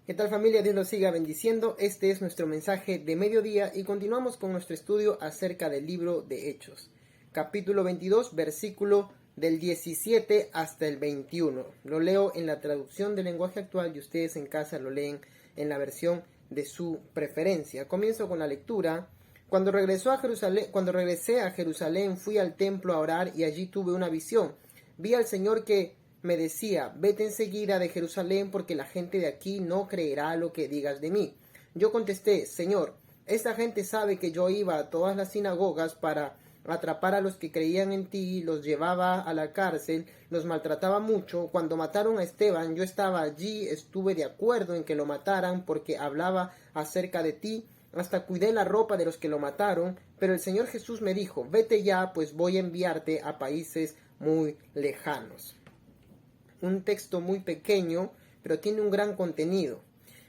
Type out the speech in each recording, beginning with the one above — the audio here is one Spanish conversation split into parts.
¿Qué tal, familia? Dios los siga bendiciendo. Este es nuestro mensaje de mediodía y continuamos con nuestro estudio acerca del libro de Hechos. Capítulo 22, versículo del 17 hasta el 21. Lo leo en la traducción del lenguaje actual y ustedes en casa lo leen en la versión de su preferencia. Comienzo con la lectura. Cuando regresé a Jerusalén, fui al templo a orar y allí tuve una visión. Vi al Señor que me decía: vete enseguida de Jerusalén, porque la gente de aquí no creerá lo que digas de mí. Yo contesté: Señor, esta gente sabe que yo iba a todas las sinagogas para atrapar a los que creían en ti, los llevaba a la cárcel, los maltrataba mucho. Cuando mataron a Esteban, yo estaba allí, estuve de acuerdo en que lo mataran porque hablaba acerca de ti. Hasta cuidé la ropa de los que lo mataron, pero el Señor Jesús me dijo: vete ya, pues voy a enviarte a países muy lejanos. Un texto muy pequeño, pero tiene un gran contenido.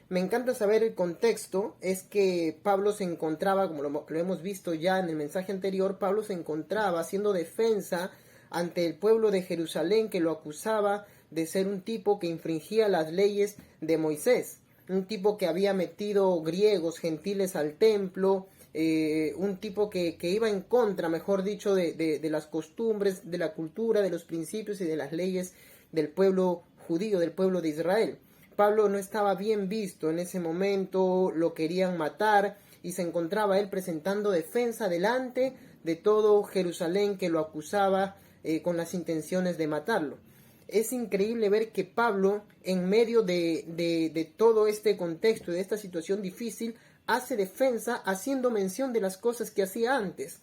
Me encanta saber el contexto. Es que Pablo se encontraba, como lo hemos visto ya en el mensaje anterior, Pablo se encontraba haciendo defensa ante el pueblo de Jerusalén, que lo acusaba de ser un tipo que infringía las leyes de Moisés, un tipo que había metido griegos, gentiles al templo, un tipo que iba en contra, mejor dicho, de las costumbres, de la cultura, de los principios y de las leyes del pueblo judío, del pueblo de Israel. Pablo no estaba bien visto en ese momento, lo querían matar y se encontraba él presentando defensa delante de todo Jerusalén, que lo acusaba con las intenciones de matarlo. Es increíble ver que Pablo, en medio de todo este contexto, de esta situación difícil, hace defensa haciendo mención de las cosas que hacía antes.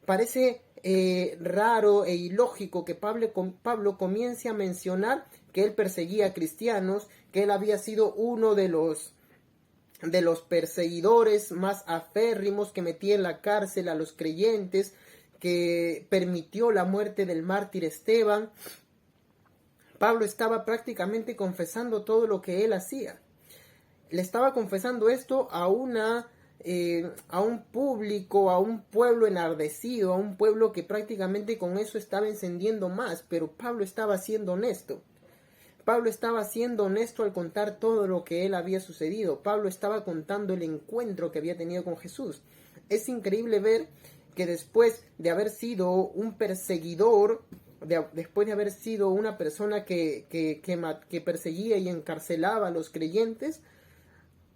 Parece raro e ilógico que Pablo comience a mencionar que él perseguía a cristianos, que él había sido uno de los perseguidores más aférrimos, que metía en la cárcel a los creyentes, que permitió la muerte del mártir Esteban. Pablo estaba prácticamente confesando todo lo que él hacía. Le estaba confesando esto a un público, a un pueblo enardecido, a un pueblo que prácticamente con eso estaba encendiendo más, pero Pablo estaba siendo honesto. Pablo estaba siendo honesto al contar todo lo que él había sucedido. Pablo estaba contando el encuentro que había tenido con Jesús. Es increíble ver que después de haber sido un perseguidor, después de haber sido una persona que perseguía y encarcelaba a los creyentes,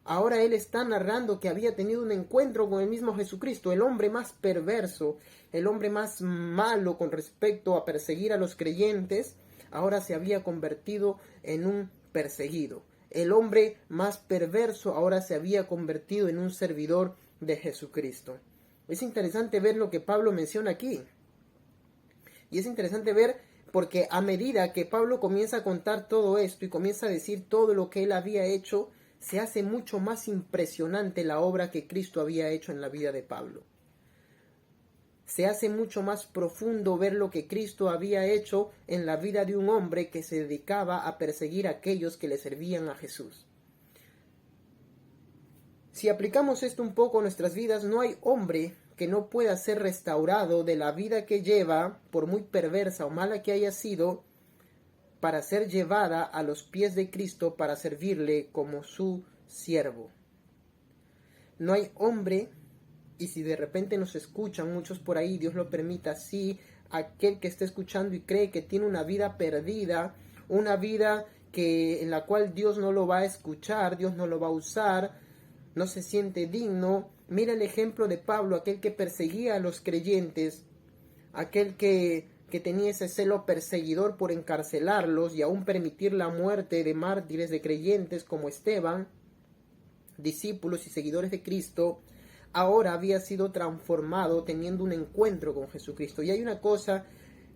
ahora él está narrando que había tenido un encuentro con el mismo Jesucristo, el hombre más perverso, el hombre más malo con respecto a perseguir a los creyentes. Ahora se había convertido en un perseguido. El hombre más perverso ahora se había convertido en un servidor de Jesucristo. Es interesante ver lo que Pablo menciona aquí. Y es interesante ver porque a medida que Pablo comienza a contar todo esto y comienza a decir todo lo que él había hecho, se hace mucho más impresionante la obra que Cristo había hecho en la vida de Pablo. Se hace mucho más profundo ver lo que Cristo había hecho en la vida de un hombre que se dedicaba a perseguir a aquellos que le servían a Jesús. Si aplicamos esto un poco a nuestras vidas, no hay hombre que no pueda ser restaurado de la vida que lleva, por muy perversa o mala que haya sido, para ser llevada a los pies de Cristo para servirle como su siervo. No hay hombre. Y si de repente nos escuchan muchos por ahí, Dios lo permita, sí, aquel que esté escuchando y cree que tiene una vida perdida, una vida en la cual Dios no lo va a escuchar, Dios no lo va a usar, no se siente digno. Mira el ejemplo de Pablo, aquel que perseguía a los creyentes, aquel que tenía ese celo perseguidor por encarcelarlos y aún permitir la muerte de mártires, de creyentes como Esteban, discípulos y seguidores de Cristo. Ahora había sido transformado teniendo un encuentro con Jesucristo. Y hay una cosa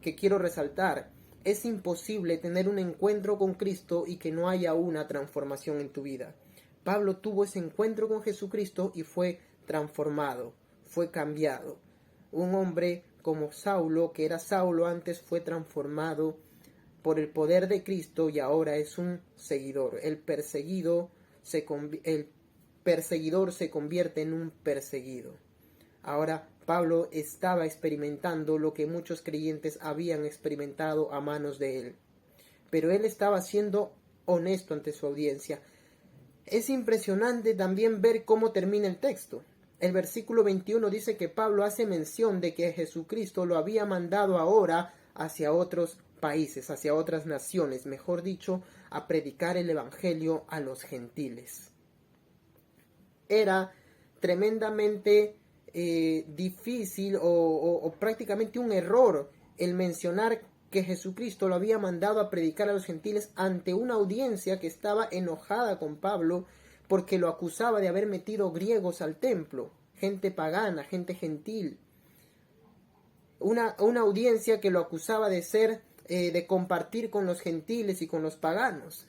que quiero resaltar: es imposible tener un encuentro con Cristo y que no haya una transformación en tu vida. Pablo tuvo ese encuentro con Jesucristo y fue transformado, fue cambiado. Un hombre como Saulo, que era Saulo antes, fue transformado por el poder de Cristo y ahora es un seguidor. El perseguidor se convierte en un perseguido. Ahora Pablo estaba experimentando lo que muchos creyentes habían experimentado a manos de él. Pero él estaba siendo honesto ante su audiencia. Es impresionante también ver cómo termina el texto. El versículo 21 dice que Pablo hace mención de que Jesucristo lo había mandado ahora hacia otros países, hacia otras naciones, mejor dicho, a predicar el evangelio a los gentiles. Era tremendamente difícil o prácticamente un error el mencionar que Jesucristo lo había mandado a predicar a los gentiles ante una audiencia que estaba enojada con Pablo porque lo acusaba de haber metido griegos al templo, gente pagana, gente gentil. Una audiencia que lo acusaba de ser, de compartir con los gentiles y con los paganos.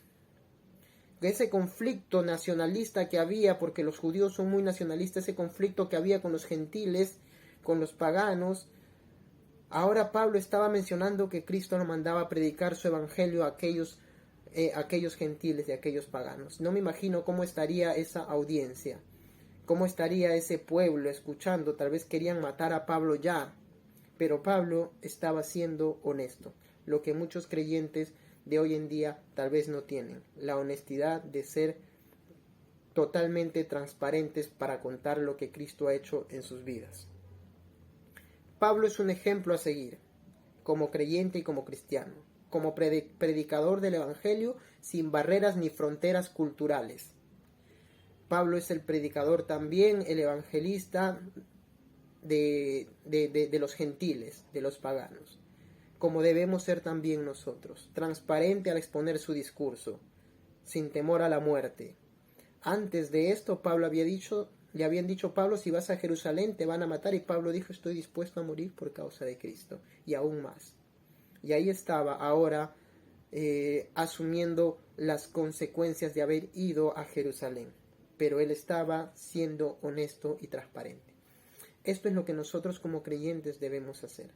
Ese conflicto nacionalista que había, porque los judíos son muy nacionalistas, ese conflicto que había con los gentiles, con los paganos. Ahora Pablo estaba mencionando que Cristo lo mandaba a predicar su evangelio a aquellos gentiles y a aquellos paganos. No me imagino cómo estaría esa audiencia, cómo estaría ese pueblo escuchando. Tal vez querían matar a Pablo ya, pero Pablo estaba siendo honesto, lo que muchos creyentes de hoy en día tal vez no tienen, la honestidad de ser totalmente transparentes para contar lo que Cristo ha hecho en sus vidas. Pablo es un ejemplo a seguir, como creyente y como cristiano, como predicador del evangelio sin barreras ni fronteras culturales. Pablo es el predicador también, el evangelista de los gentiles, de los paganos, como debemos ser también nosotros, transparente al exponer su discurso, sin temor a la muerte. Antes de esto, le habían dicho Pablo, si vas a Jerusalén te van a matar, y Pablo dijo, estoy dispuesto a morir por causa de Cristo, y aún más. Y ahí estaba ahora asumiendo las consecuencias de haber ido a Jerusalén, pero él estaba siendo honesto y transparente. Esto es lo que nosotros como creyentes debemos hacer.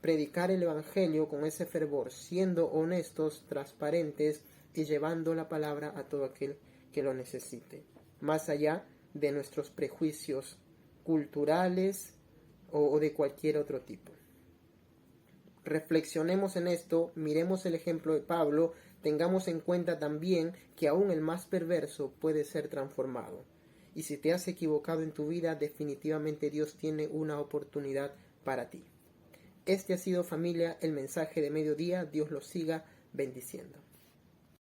Predicar el evangelio con ese fervor, siendo honestos, transparentes y llevando la palabra a todo aquel que lo necesite, más allá de nuestros prejuicios culturales o de cualquier otro tipo. Reflexionemos en esto, miremos el ejemplo de Pablo, tengamos en cuenta también que aún el más perverso puede ser transformado. Y si te has equivocado en tu vida, definitivamente Dios tiene una oportunidad para ti. Este ha sido, familia, el mensaje de mediodía. Dios los siga bendiciendo.